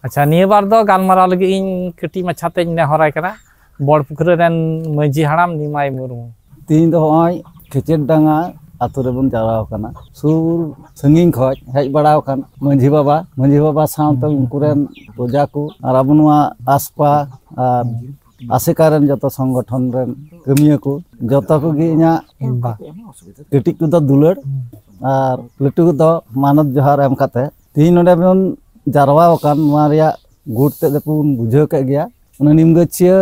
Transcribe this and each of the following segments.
अच्छा निया बार दो गालमाराव लगे इन कटी मछाते नेहराय कना बड़पुखुर रेन मजी हाड़ाम निमाय मुर्मू तीन दो होय खेचेर डांगा आतु रे बन जाराव कना सुर संगिन खoj हेज बड़ाव कन मजी बाबा साउंते उनकुरेन प्रजा को आर अबनुआ आसपा आर आसेकारन जतो संगठन रेन कमिया को जतो को गे इना कटी को दो दुलड़ आर लटू दो मानद जोहार एम काते तीन नोडे बन जारवा कन मारिया गुड़ते दपुन बुझाव के गया उन निमगछिया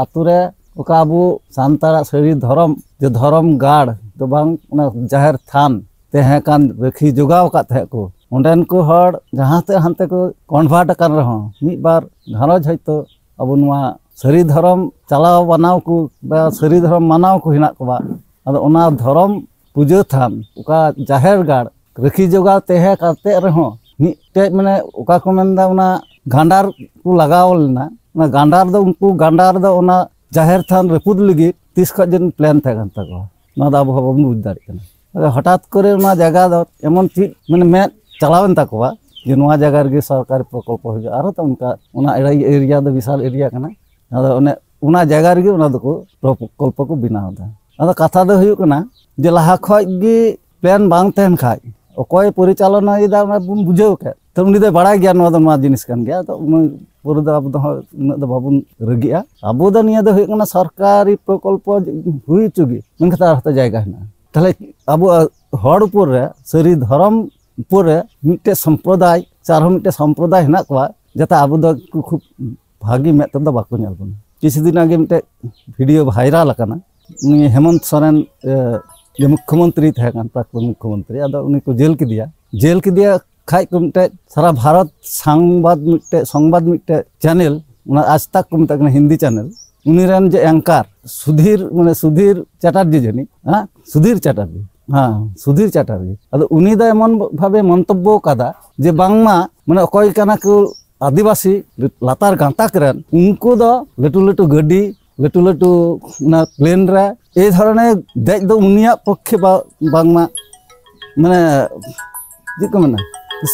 आतु रे ओका अबो सांतारा सरी धर्म जो धर्म गाड़ तो बांग जाहिर थान तेहे कान रखी जोगाव का थे को उंडन को हड़ जहांते हंते को कन्वर्ट कर रहो मिद बार घरज हयतो अब नुआ सरी धर्म चलाव बनाव को बा सरी धर्म मानाव को हिना को अदो उना धर्म पूजा थान ओका जाहिर गाड़ रखी जोगाव तेहे करते रहो मिटे माने ओका को मेंदा उना गांडार को लगाव लेना ना गांडार दो उनको गांडार दो उना जाहिर थान रेपुद लगी 30 खजन प्लान थे गन तको ना दा अब बुझ दाड़ी कना हठात करे उना जगह दो एमन चीज माने मैं चलावन तको जे नोआ जगह रे सरकारी प्रकल्प हो आरो तो उनका उना एरिया दो विशाल एरिया कना अदो उना जगह रे उना दो प्रकल्प को बनाव दा अदो कथा दो हुयु कना जे लहा खoj गे प्लान बांग तेन खाय ओकोय परिचालना इदा बुन बुझाव के तो उनी दो बड़ा गया नोआ दो मा जिनिस कन गया तो पूरा दो अब दो बाबुन रगिया अब दो निया दो हुयु कना सरकारी प्रकल्प हुई चुगी मनखता हता जायगा ना तले अब हड़ ऊपर रे सरी धर्म ऊपर रे मिटे संप्रदाय चार मिटे संप्रदाय हना को जाते अब दो खूब भागी में तो बाको नेल बन किसी दिन आगे मिटे वीडियो वायरल करना हेमंत सोरेन जे मुख्यमंत्री थे प्राक्तन मुख्यमंत्री अद उनी को जेल के दिया खाई को मिटे सारा भारत संवाद मिटे चैनल आज तक को मिटे हिंदी चैनल उनी रेन जे एंकर सुधीर चैटार्जी जनी हाँ सुधीर चैटार्जी अद उनी दा एमन भावे मंतब्य कदा जे बांगमा माने अकय काना को आदिवासी लातार गांताक रेन उनको दो लटू गाड़ी लटू ना प्लेन रे ए धरने देख दो उनिया पक्षे बांगमा माने जे को माने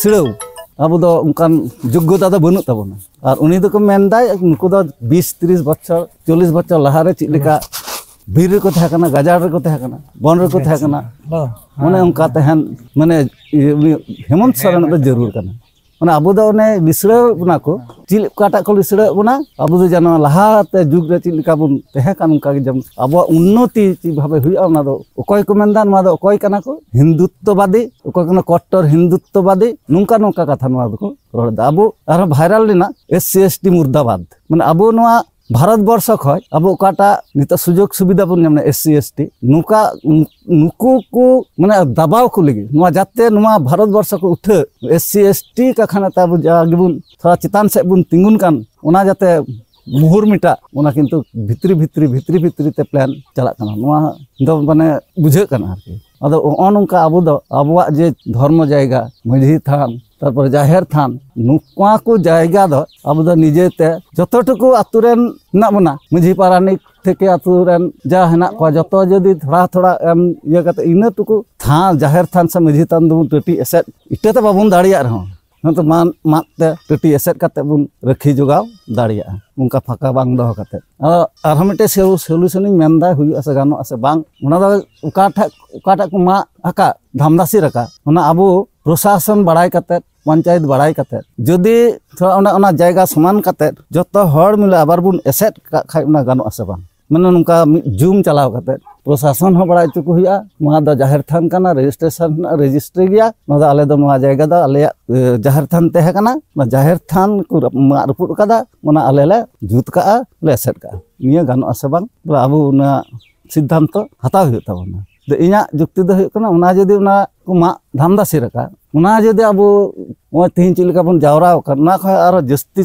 सिड़ाव अब दो उनकान योग्यता दो बनु तबना और उनी दो को मेनदाय उनको दो 20-30 बच्चर 40 बच्चर लहारे चिलिका बीर को थाकना गाजार रे को थाकना बन रे को थाकना माने उनका तहन माने हेमंत सोरेन दो जरूर कना माने अब दो ने लिसड़ा बना को चिल काटा को लिसड़ा बना अब दो जानो लहाते जुग रे चिलिका बुन तहे कान उनका जम अब उन्नति ची भाबे हुआ ना दो ओकय को मेनदा मा दो ओकय कना को हिंदुत्ववादी ओकय कना कट्टर हिंदुत्ववादी नुंका कथा नुआ दो को रोड दा अब आरो वायरल लेना SC ST मुर्दाबाद माने अब नुआ भारत वर्ष खय अब ओकाटा नित सुजोग सुविधा बन नामने SC ST नुका नुकु को माने दबाव को लगी नुआ जाते नुआ भारत वर्ष को उठे SC ST का खाना तब जागिबुन थोड़ा चितान से बुन तिंगुन कान ओना जाते मुहुर मिटा ओना किंतु भितरी ते प्लान चला कना नुआ दो माने बुझे कना आरकी अदो ओनका अब दो अबवा जे धर्म जायगा मझी थान तारपर जाहिर थान नुका को जायगा दो अब दो निजेते जतटुकु आतुरेन ना बना मझी पारानिक थेके आतुरेन जा हेना को जतो जदी थोड़ा एम ये कते इना टुकु थान जाहिर थान से मझी थान दो टटी एसेट इते तो बाबुन दाड़िया रहो तो मान माते टटी एसेट काते बुन रखी जोगाव दाड़िया उनका फाका बांग दो काते आर हमेटे सॉल्यूशन मेनदा हुई आसे गानो आसे बांग उना दो उकाटा को मा आका धामदासी रका उना अबो प्रशासन बड़ाई काते पंचायत बड़ाई काते जदि थोड़ा उना जायगा समान काते जतो हड़ मिले आबार बुन एसेट खाय उना गानो आसे बांग माने उनका जूम चलाव काते प्रशासन हो बड़ाई चुको हुआ नुआ दो जाहिर थान काना रजिस्ट्री गया नुआ दो आले दो नुआ जायगा दो आले जाहिर थान तहे काना ना जाहिर थान को मा रपुड कादा उना आले ले जुत का ले एसेट का निया गानो आसे बांग अबो उना सिद्धांत हताव हुई ताबना तो इना जुक्ति दो हुई कना उना जदि उना को मा धामदासी रका उना जदि अबो ओ तीन चिलका बन जावरा करना खय आरो जस्ती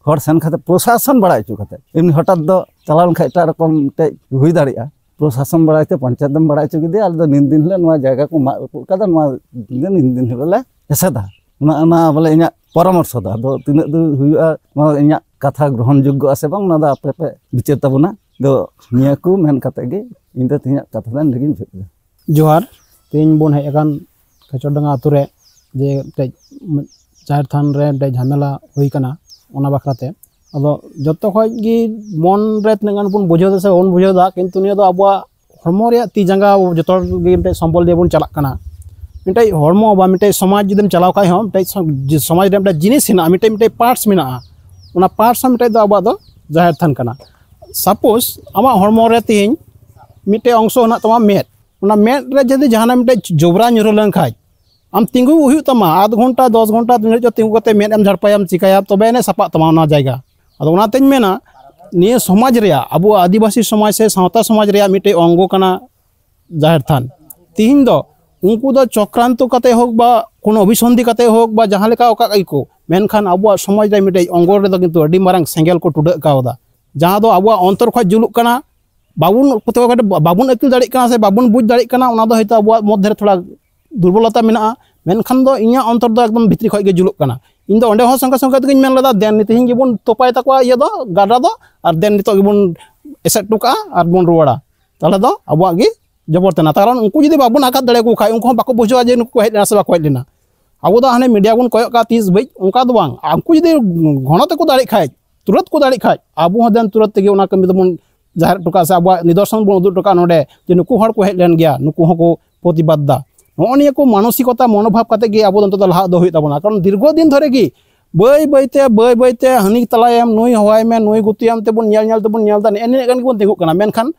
हर सेन खाते प्रशासन बड़ा चु खाते एमनी हठात दो चलावन खाय टा रकम ते हुई दाड़िया प्रशासन बड़ाते पंचायत दम बड़ा चु गिदे आल दो निन दिन ले नुआ जायगा को मा कदा नुआ निन दिन ले एसेदा उना बोले इना परामर्श दा दो तिना दो हुआ नुआ इना कथा ग्रहण योग्य आसे बांग ना दा आपे विचार ताबना दो निया को मेन काते गे इन दो तिना कथा दान लगिन फेदा जोहार तीन बोन है एकान कचोडंगा आतुरे जे जाहिर थान रे झमेला हुई कना ᱚᱱᱟ ᱵᱟᱠᱷᱨᱟᱛᱮ ᱟᱫᱚ ᱡᱚᱛᱚ ᱠᱷᱚᱡ ᱜᱮ ᱢᱚᱱ ᱨᱮ ᱛᱤᱱᱟᱹᱜ ᱜᱟᱱ ᱵᱚᱱ ᱵᱩᱡᱷᱟᱹᱣ ᱫᱟ ᱥᱮ ᱵᱚᱱ ᱵᱩᱡᱷᱟᱹᱣ ᱫᱟ ᱠᱤᱱᱛᱩ ᱱᱤᱭᱟᱹ ᱫᱚ ᱟᱵᱚᱣᱟᱜ ᱦᱚᱲᱢᱚ ᱨᱮᱭᱟᱜ ᱛᱤ ᱡᱟᱸᱜᱟ ᱡᱚᱛᱚ ᱦᱚᱲ ᱜᱮ ᱢᱤᱫᱴᱮᱡ ᱥᱚᱢᱵᱚᱞ ᱫᱤᱭᱮ ᱵᱚᱱ ᱪᱟᱞᱟᱜ ᱠᱟᱱᱟ ᱢᱤᱫᱴᱮᱡ ᱦᱚᱲᱢᱚ ᱵᱟ ᱢᱤᱫᱴᱮᱡ ᱥᱚᱢᱟᱡᱽ ᱡᱩᱫᱤᱢ ᱪᱟᱞᱟᱣ ᱠᱷᱟᱡ ᱦᱚᱸ ᱢᱤᱫᱴᱮᱡ ᱥᱚᱢᱟᱡᱽ ᱨᱮ ᱢᱤᱫᱴᱮᱡ ᱡᱤᱱᱤᱥ ᱦᱮᱱᱟᱜᱼᱟ ᱢᱤᱫᱴᱮᱡ ᱯᱟर्ट्स ᱢᱮᱱᱟᱜᱼᱟ ᱚᱱᱟ पार्ट्स ᱦᱚᱸ ᱢᱤᱫᱴᱮᱡ ᱫᱚ ᱟᱵᱚᱣᱟᱜ ᱫᱚ ᱡᱟᱦᱮᱨ ᱛᱷᱟᱱ ᱠᱟᱱᱟ ᱥᱟᱯᱳज ᱟᱢᱟᱜ ᱦᱚᱲᱢᱚ ᱨᱮ ᱛᱤᱦᱤᱧ ᱢᱤᱫᱴᱮᱡ ᱚᱝᱥᱚ ᱦᱮᱱᱟᱜ ᱛᱟᱢᱟ ᱢᱮᱫ ᱚᱱᱟ ᱢᱮᱫ ᱨᱮ ᱡᱩᱫᱤ ᱡᱟᱦᱟᱱᱟᱜ ᱢᱤᱫᱴᱮᱡ ᱡᱚᱵᱨᱟ ᱧᱩᱨᱩ ᱞᱮᱱᱠᱷᱟᱡ ᱟᱢ ᱛᱤᱸᱜᱩ ᱦᱩᱭᱩᱜ ᱛᱟᱢᱟ ᱟᱫᱷ ᱜᱷᱚᱱᱴᱟ 10 ঘন্টা ᱛᱤᱱᱟᱹᱜ ᱪᱚ ᱛᱤᱸᱜᱩ ᱠᱟᱛᱮ ᱢᱮᱫ ᱮᱢ ঝাড়ᱯᱟᱭᱟᱢ ᱪᱤᱠᱟᱭᱟ ᱛᱚᱵᱮ ᱮᱱᱮ ᱥᱟᱯᱟᱜ ᱛᱟᱢᱟ ᱚᱱᱟ ᱡᱟᱭᱜᱟ ᱟᱫᱚ ᱚᱱᱟᱛᱮᱧ ᱢᱮᱱᱟ ᱱᱤᱭᱟᱹ ᱥᱚᱢᱟᱡᱽ ᱨᱮᱭᱟᱜ ᱟᱵᱚ ᱟᱹᱫᱤᱵᱟᱹᱥᱤ ᱥᱚᱢᱟᱡᱽ ᱥᱮ ᱥᱟᱶᱛᱟ ᱥᱚᱢᱟᱡᱽ ᱨᱮᱭᱟᱜ ᱢᱤᱫᱴᱮᱡ ᱚᱝᱜᱚ ᱠᱟᱱᱟ ᱡᱟᱦᱮᱨ ᱛᱷᱟᱱ ᱛᱤᱦᱤᱧ ᱫᱚ उनको दो चक्रांत कते होक बा कोनो अभिसंधि कते होक बा जहां लेका ओका को मेनखान आबुआ समाज रे मिटे अंगोर रे दो किंतु अडी मारंग सेंगेल को टुडा कावदा जहां दो आबुआ अंतर खज जुलुक कना बाबुन पते बाबुन अकिल दाड़ी कना से बाबुन बुझ दाड़ी कना ओना दो हयतो आबुआ मध्य रे थोड़ा दुर्बलता मेना मेनखान दो इया अंतर दो एकदम भितरी खज गे जुलुक कना इन दो ओंडे हो संगा संगा तगिन मेन लदा देन नितिहिन गेबुन तोपाय तकवा ये दो गाडा दो आर देन नितो गेबुन एसेट टुका आर बुन रुवाड़ा ताले दो आबुआ गे जबरतना कारण उनको जुदी बाबुन आकात दाड़े को खाय उनको बाको बुझवा जे नुको हेज से बाको हेज लेना आबो दो हाने मीडिया बुन कोयक का 30 बज उनका दो बांग उनको जुदी घणते को दाड़े खाय तुरंत को दाड़े खाय आबो ह देन तुरंत तेगे उना कमी दबुन जाहिर टुका से आबो निदर्शन बुन उदुग टुका नोडे जे नुको हर को हेज लेन गया नुको हको प्रतिबाद दा नोनिया को मानसिकता मनोभाव कते गे आबो दंतो लाहा दो हुई ताबोना कारण दीर्घ दिन धरे गी बय बयते हनी तलायाम नुई हवाय में नुई गुतियाम तेबुन नेल तेबुन नेल दा एने गन को देखु कना मेनखान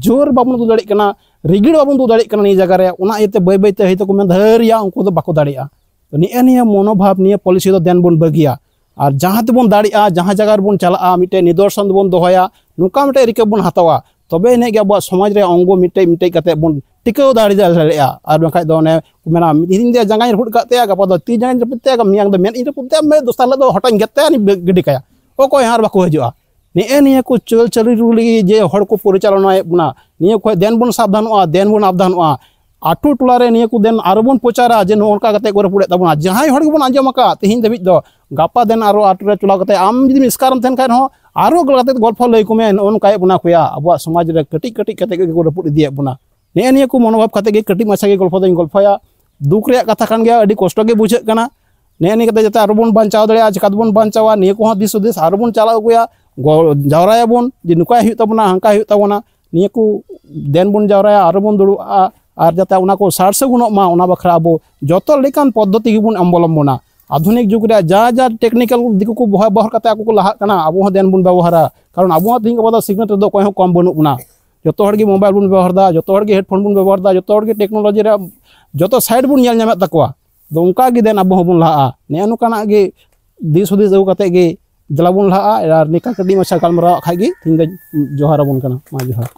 जोर बाबुन दो दाड़ी कना रिगिड़ बाबुन दो दाड़ी कना नि जगह रे उना इते बय बयते हयतो को मेन धरिया उनको दो बाको दाड़िया निया मनोभाव निया पॉलिसी दो देन बुन बगिया और जहां तेबुन दाड़िया जहां जगह बुन चला मिटे निदर्शन बुन दोहया नुका मिटे रिके बुन हतावा तबे ने गे अब समाज रे अंगो मिटे मिटे कते बुन टिकाव दाड़िया और बखाय दो ने मेना दिन दे जंगाई रुट काते गपा दो ती जंगाई रुपते मियां दो मेन इन रुपते मे दोस्तार दो हटाई गेते नि गडी काया ओको हार बाको हजुआ निया को चल चली जे हड़ को परिचालना बना निया को देन बुन सावधानोआ देन बुन आवधानोआ आटू टोला रे निया को देन आरो बुन प्रचारा जे नोनका कते को रपुड़े तबना जहां हड़ बुन आंजम का तिहिन दबिज दो गापा देन आरो आटू रे चला कते आम जदि मिसकारम थेन खाय हो आरो गलते गल्प लय को में नोनका बुना खुया अब समाज रे कटी कटी कते को रपुड़ दिए बुना निया को मनोभाव कते गे कटी माछा गे गल्प दन गल्पया दुख रे कथा कान गया अडी कष्ट गे बुझे कना नेनी कते जते आरो बुन बांचाव दड़िया चिका बुन बांचावा निया को दिस उदिस आरो बुन चला गुया जावराया बुन जे नुका हुई तबना हंका हुई तबना निया को देन बुन जावराया आरो बुन दुड़ुआ और जाते उना को सार सगुनों मा उना बखरा अब जतो लेकान पद्धति गिबुन अवलम्बना आधुनिक जुग रे जा जा टेक्निकल दिकु को व्यवहार करते आको को लाहा कना अब देन बुन व्यवहारा कारण अब थिंग अब सिग्नेट दो कोई कम बनुना जतो हर गे मोबाइल बुन व्यवहार दा जतो हर गे हेडफोन बुन व्यवहार दा जतो हर गे टेक्नोलॉजी रे जतो साइड बुन नेल नामे तकवा दो उनका गे देन अब बुन लाहा ने नुकाना गे दिस हुदिस दो कते गे जलाबुन लाहा निका कडी मछा कालमरा खागी थिंग जोहार बुन कना मा जोहार।